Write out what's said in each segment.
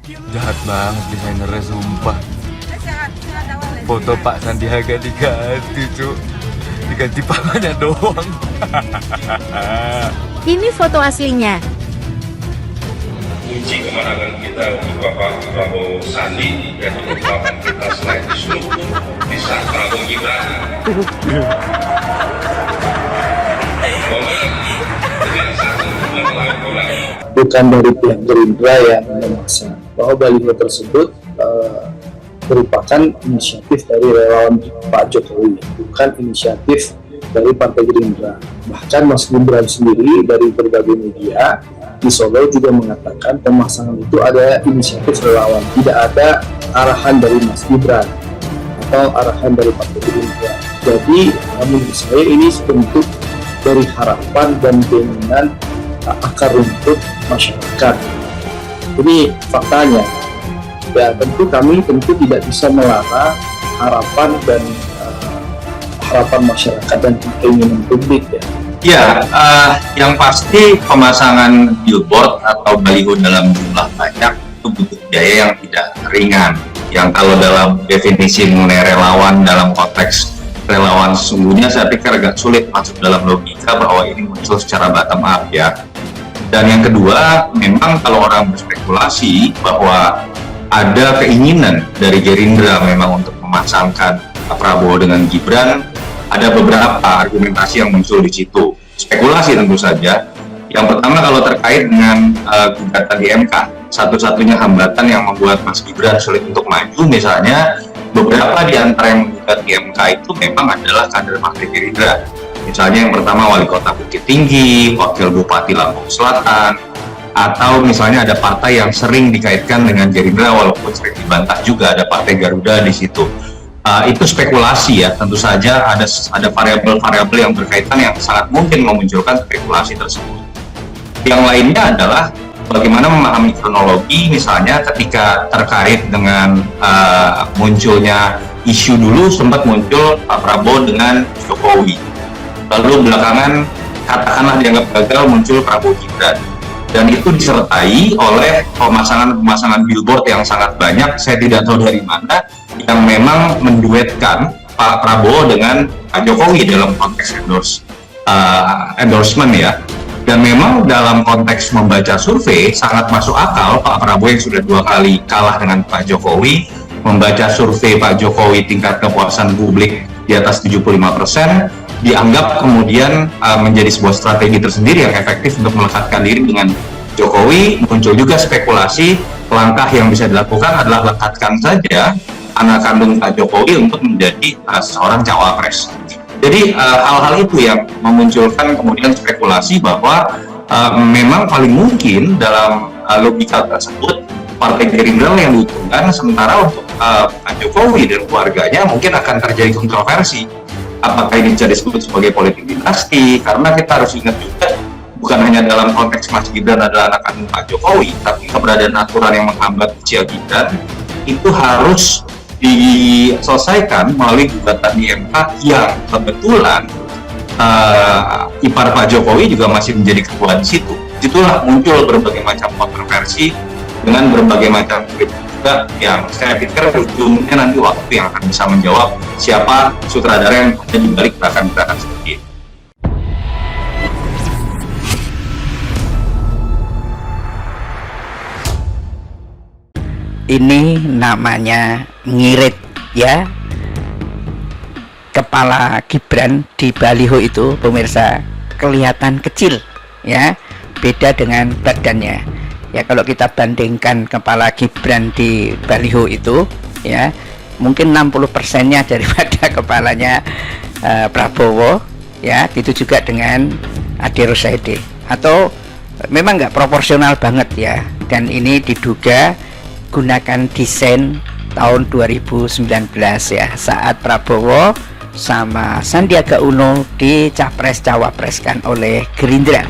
Jahat banget desainernya sumpah. Foto Pak Sandiaga diganti Cuk, diganti pamannya doang. Ini foto aslinya. Kunci kemenangan kita untuk Bapak Prabowo Sandi dan kekuatan kita selain di seluruh di saat Prabowo Gibran. Bukan dari pihak Gerindra yang memaksa, bahwa baliho tersebut merupakan inisiatif dari relawan Pak Jokowi, bukan inisiatif dari Partai Gerindra. Bahkan Mas Gibran sendiri dari berbagai media di Solo juga mengatakan pemasangan itu ada inisiatif relawan, tidak ada arahan dari Mas Gibran atau arahan dari Partai Gerindra. Jadi menurut saya ini bentuk dari harapan dan keinginan akar rumput masyarakat. Ini faktanya. Ya tentu kami tidak bisa melarang harapan dan harapan masyarakat dan keinginan publik ya. Ya, yang pasti pemasangan billboard atau baliho dalam jumlah banyak itu butuh biaya yang tidak ringan. Yang kalau dalam definisi mengenai relawan dalam konteks relawan sesungguhnya saya pikir agak sulit masuk dalam logika bahwa ini muncul secara bottom up ya. Dan yang kedua, memang kalau orang berspekulasi bahwa ada keinginan dari Gerindra memang untuk memasangkan Prabowo dengan Gibran, ada beberapa argumentasi yang muncul di situ. Spekulasi tentu saja. Yang pertama kalau terkait dengan gugatan di MK, satu-satunya hambatan yang membuat Mas Gibran sulit untuk maju, misalnya beberapa di antara yang menggugat di MK itu memang adalah kader Partai Gerindra. Misalnya yang pertama Wali Kota Bukit Tinggi, Wakil Bupati Lampung Selatan, atau misalnya ada partai yang sering dikaitkan dengan Gerindra walaupun sering dibantah juga ada Partai Garuda di situ. Itu spekulasi ya, tentu saja ada variabel-variabel yang berkaitan yang sangat mungkin memunculkan spekulasi tersebut. Yang lainnya adalah bagaimana memahami kronologi, misalnya ketika terkait dengan munculnya isu dulu sempat muncul Pak Prabowo dengan Jokowi, lalu belakangan katakanlah dianggap gagal muncul Prabowo Gibran, dan itu disertai oleh pemasangan billboard yang sangat banyak, saya tidak tahu dari mana, yang memang menduetkan Pak Prabowo dengan Pak Jokowi dalam konteks endorsement ya. Dan memang dalam konteks membaca survei sangat masuk akal Pak Prabowo yang sudah 2 kali kalah dengan Pak Jokowi, membaca survei Pak Jokowi tingkat kepuasan publik di atas 75%, dianggap kemudian menjadi sebuah strategi tersendiri yang efektif untuk melekatkan diri dengan Jokowi. Muncul juga spekulasi langkah yang bisa dilakukan adalah lekatkan saja anak kandung Pak Jokowi untuk menjadi seorang cawapres. Jadi hal-hal itu yang memunculkan kemudian spekulasi bahwa memang paling mungkin dalam logika tersebut Partai Gerindra yang diuntungkan, sementara untuk Pak Jokowi dan keluarganya mungkin akan terjadi kontroversi. Apakah ini bisa disebut sebagai politik dinasti? Karena kita harus ingat juga bukan hanya dalam konteks Mas Gibran adalah anak kandung Pak Jokowi, tapi keberadaan aturan yang menghambat usia Gibran itu harus diselesaikan melalui gugatan di MK yang kebetulan ipar Pak Jokowi juga masih menjadi ketua di situ. Itulah muncul berbagai macam kontroversi dengan berbagai macam kritik juga yang saya pikir ujungnya nanti waktu yang akan bisa menjawab siapa sutradara yang ada di balik gerakan-gerakan seperti itu. Ini namanya ngirit ya. Kepala Gibran di baliho itu pemirsa kelihatan kecil ya, beda dengan badannya ya. Kalau kita bandingkan kepala Gibran di baliho itu ya, mungkin 60%-nya daripada kepalanya Prabowo ya. Itu juga dengan Ade Rosaide, atau memang nggak proporsional banget ya. Dan ini diduga gunakan desain tahun 2019 ya, saat Prabowo sama Sandiaga Uno dicapres-cawapreskan oleh Gerindra,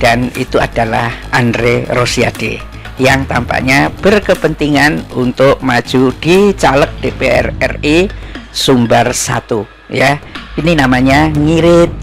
dan itu adalah Andre Rosiade yang tampaknya berkepentingan untuk maju di caleg DPR RI Sumbar 1 ya. Ini namanya ngirit.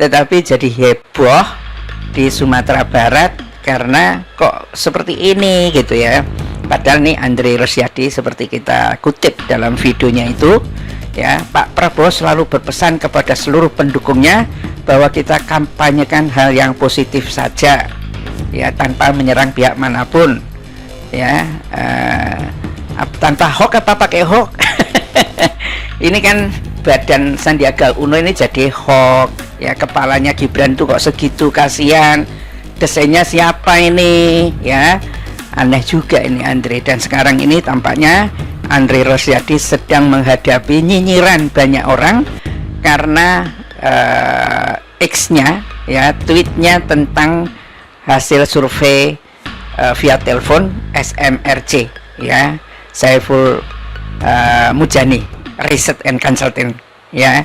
Tetapi jadi heboh di Sumatera Barat karena kok seperti ini gitu ya. Padahal nih Andre Rosiade seperti kita kutip dalam videonya itu, ya, Pak Prabowo selalu berpesan kepada seluruh pendukungnya bahwa kita kampanyekan hal yang positif saja, ya, tanpa menyerang pihak manapun, ya, tanpa hoax apa pakai hoax. Ini kan badan Sandiaga Uno ini jadi hoax, ya, kepalanya Gibran tuh kok segitu, kasihan, desainnya siapa ini, ya. Aneh juga ini Andre. Dan sekarang ini tampaknya Andre Rosiade sedang menghadapi nyinyiran banyak orang karena X-nya, ya, tweetnya tentang hasil survei via telepon SMRC, ya, Saiful Mujani Research and Consulting, ya,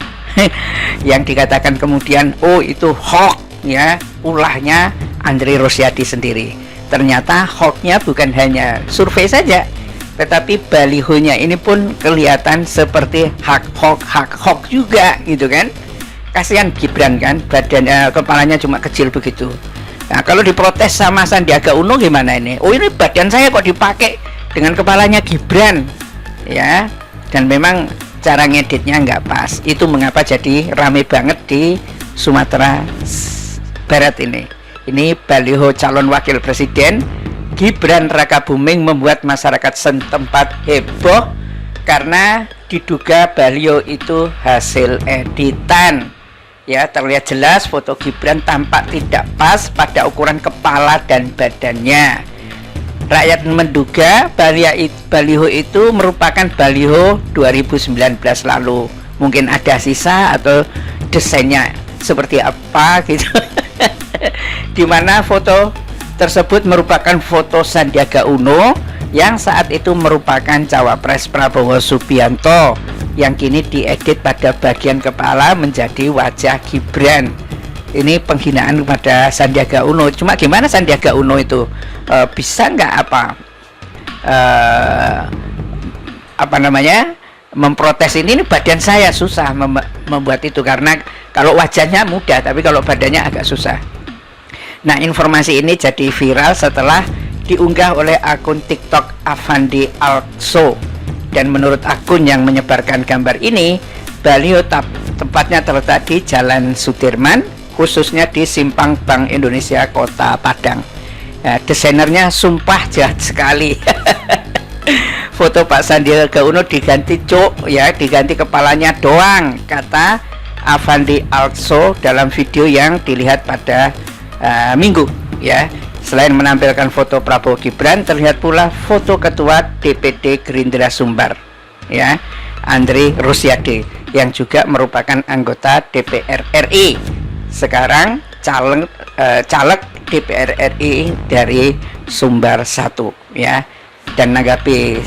yang dikatakan kemudian oh itu hoax, ya, ulahnya Andre Rosiade sendiri. Ternyata hoaxnya bukan hanya survei saja, tetapi balihonya ini pun kelihatan seperti hoax juga, gitu kan. Kasihan Gibran kan, badan kepalanya cuma kecil begitu. Nah, kalau diprotes sama Sandiaga Uno gimana ini? Oh, ini badan saya kok dipakai dengan kepalanya Gibran, ya. Dan memang cara ngeditnya nggak pas. Itu mengapa jadi rame banget di Sumatera Barat ini. Ini baliho calon wakil presiden Gibran Rakabuming membuat masyarakat setempat heboh karena diduga baliho itu hasil editan. Ya, terlihat jelas foto Gibran tampak tidak pas pada ukuran kepala dan badannya. Rakyat menduga baliho itu merupakan baliho 2019 lalu. Mungkin ada sisa atau desainnya seperti apa gitu. Di mana foto tersebut merupakan foto Sandiaga Uno yang saat itu merupakan cawapres Prabowo Subianto, yang kini diedit pada bagian kepala menjadi wajah Gibran. Ini penghinaan kepada Sandiaga Uno. Cuma gimana Sandiaga Uno itu bisa nggak apa namanya memprotes ini badan saya susah membuat itu, karena kalau wajahnya mudah tapi kalau badannya agak susah. Nah, informasi ini jadi viral setelah diunggah oleh akun TikTok Avandi Alkso, dan menurut akun yang menyebarkan gambar ini, baliho tempatnya terletak di Jalan Sudirman, khususnya di Simpang Bank Indonesia Kota Padang. Nah, desainernya sumpah jahat sekali. Foto Pak Sandiaga Uno diganti ya, diganti kepalanya doang, kata Avandi Alkso dalam video yang dilihat pada Minggu, ya. Selain menampilkan foto Prabowo Gibran, terlihat pula foto Ketua DPD Gerindra Sumbar, ya, Andre Rosiade, yang juga merupakan anggota DPR RI. Sekarang caleg DPR RI dari Sumbar 1, ya. Dan menanggapi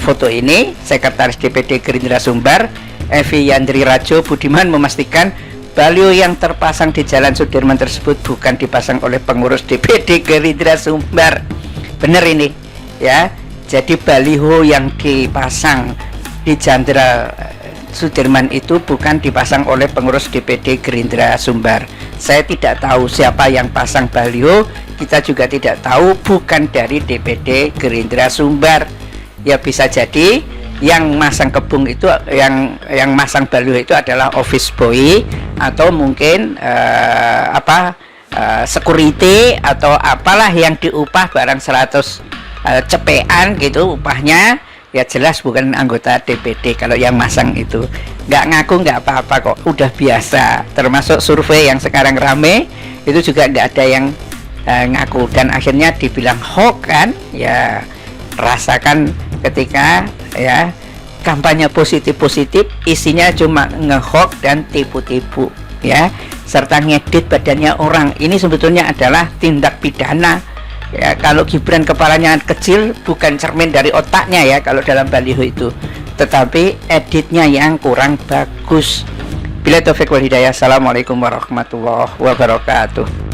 foto ini, Sekretaris DPD Gerindra Sumbar, Evi Yandri Rajo Budiman, memastikan baliho yang terpasang di Jalan Sudirman tersebut bukan dipasang oleh pengurus DPD Gerindra Sumbar. Bener ini, ya. Jadi baliho yang dipasang di Jalan Sudirman itu bukan dipasang oleh pengurus DPD Gerindra Sumbar. Saya tidak tahu siapa yang pasang baliho, kita juga tidak tahu, bukan dari DPD Gerindra Sumbar. Ya, bisa jadi yang masang kebung itu, yang masang baliho itu adalah office boy atau mungkin security atau apalah yang diupah barang 100 cepean gitu upahnya. Ya jelas bukan anggota DPD kalau yang masang itu. Nggak ngaku nggak apa-apa kok, udah biasa. Termasuk survei yang sekarang rame itu juga nggak ada yang ngaku, dan akhirnya dibilang hoax kan. Ya, rasakan ketika, ya, kampanye positif isinya cuma ngehoax dan tipu-tipu, ya, serta ngedit badannya orang. Ini sebetulnya adalah tindak pidana, ya. Kalau Gibran kepalanya kecil bukan cermin dari otaknya, ya, kalau dalam baliho itu, tetapi editnya yang kurang bagus. Bila taufiq wal hidayah. Assalamualaikum warahmatullahi wabarakatuh.